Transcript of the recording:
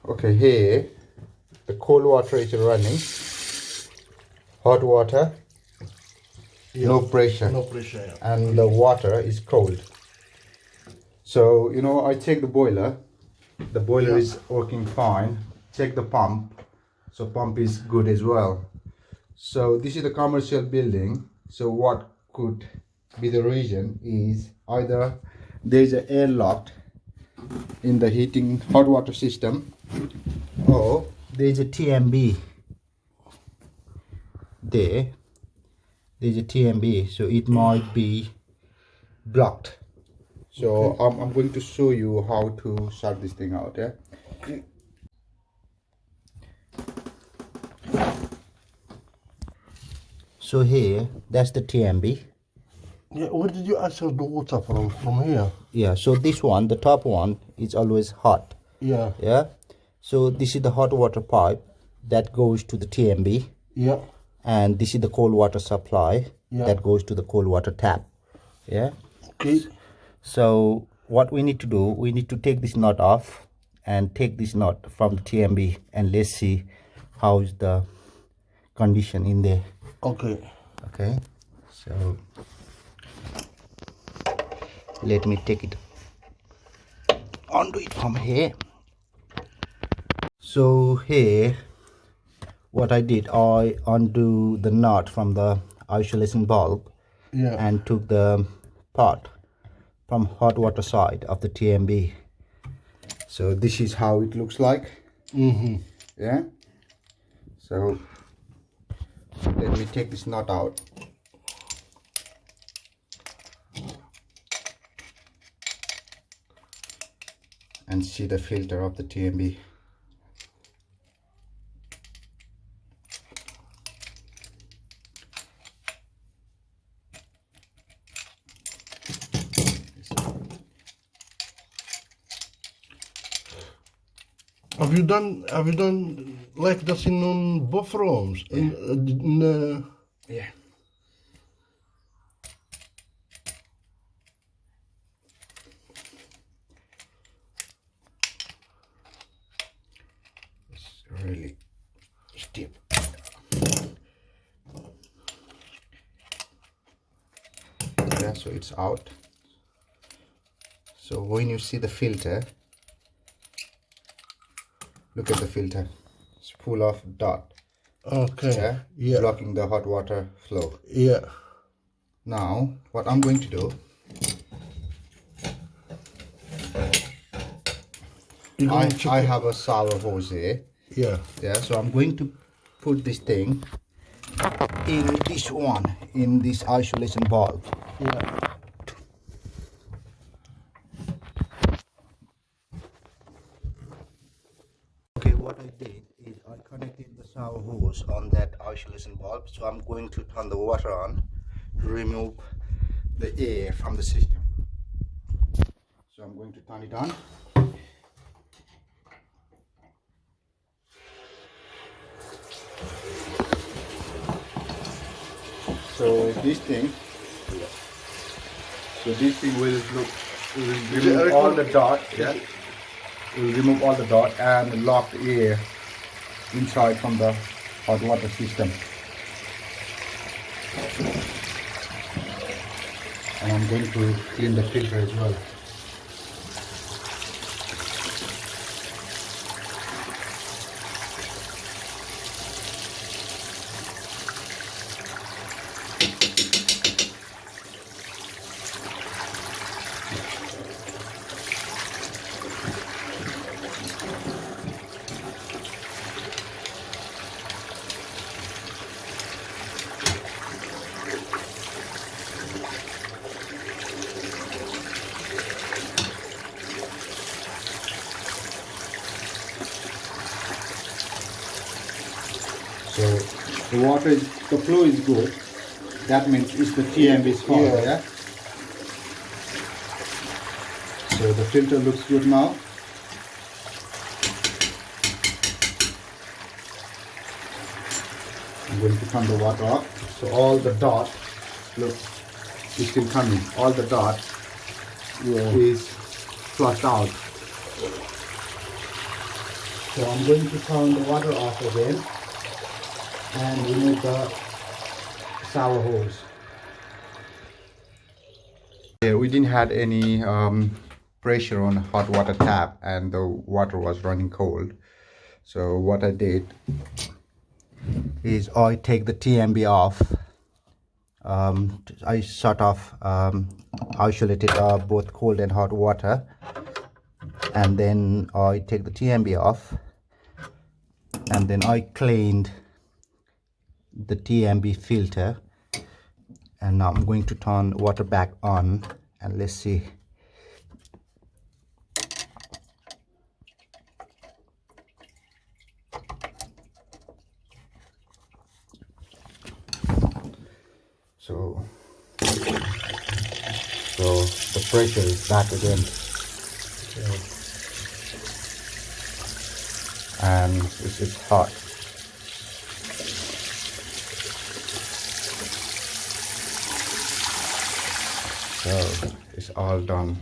Okay, here the cold water is running, hot water, no pressure, and the water is cold. So I check the boiler is working fine. Check the pump, so pump is good as well. So this is the commercial building. So what could be the reason is either there is an air locked in the heating hot water system, or there is a TMB there. There's a TMB, so it might be blocked. So okay. I'm going to show you how to sort this thing out. Yeah. Okay. So here, that's the TMB. Yeah, where did you access the water from? From here? Yeah, so this one, the top one, is always hot. Yeah. Yeah. So this is the hot water pipe that goes to the TMB. Yeah. And this is the cold water supply that goes to the cold water tap. Yeah. Okay. So what we need to do, we need to take this nut off and take this nut from the TMB, and let's see how is the condition in there. Okay. Okay. So let me take it, undo it from here. So here, what I did, I undo the nut from the isolation bulb and took the part from hot water side of the TMB. So this is how it looks like. Yeah. So let me take this nut out. And see the filter of the TMB. Have you done like this in both rooms? Yeah. Yeah. It's really steep. Yeah, so it's out. So when you see the filter, look at the filter. It's full of dot. Okay. Yeah. Blocking the hot water flow. Yeah. Now, what I'm going to do, I have a shower hose here. Yeah. Yeah. So I'm going to put this thing in this one, in this isolation bulb. Yeah. Okay, what I did is I connected the shower hose on that isolation bulb. So I'm going to turn the water on to remove the air from the system. So I'm going to turn it on. So this thing will remove all the dot. Yeah. Will remove all the dot and lock the air inside from the hot water system. And I'm going to clean the filter as well. So the flow is good. That means it's the TMB's fault. Yeah. So the filter looks good now. I'm going to turn the water off. So all the dot, look, is still coming. All the dot is flushed out. So I'm going to turn the water off again and remove the sour hose. Yeah, we didn't have any pressure on hot water tap and the water was running cold. So what I did is I take the TMB off. I sort of isolated both cold and hot water, and then I take the TMB off, and then I cleaned the TMB filter, and now I'm going to turn water back on and let's see. So the pressure is back again, and it's hot. So it's all done.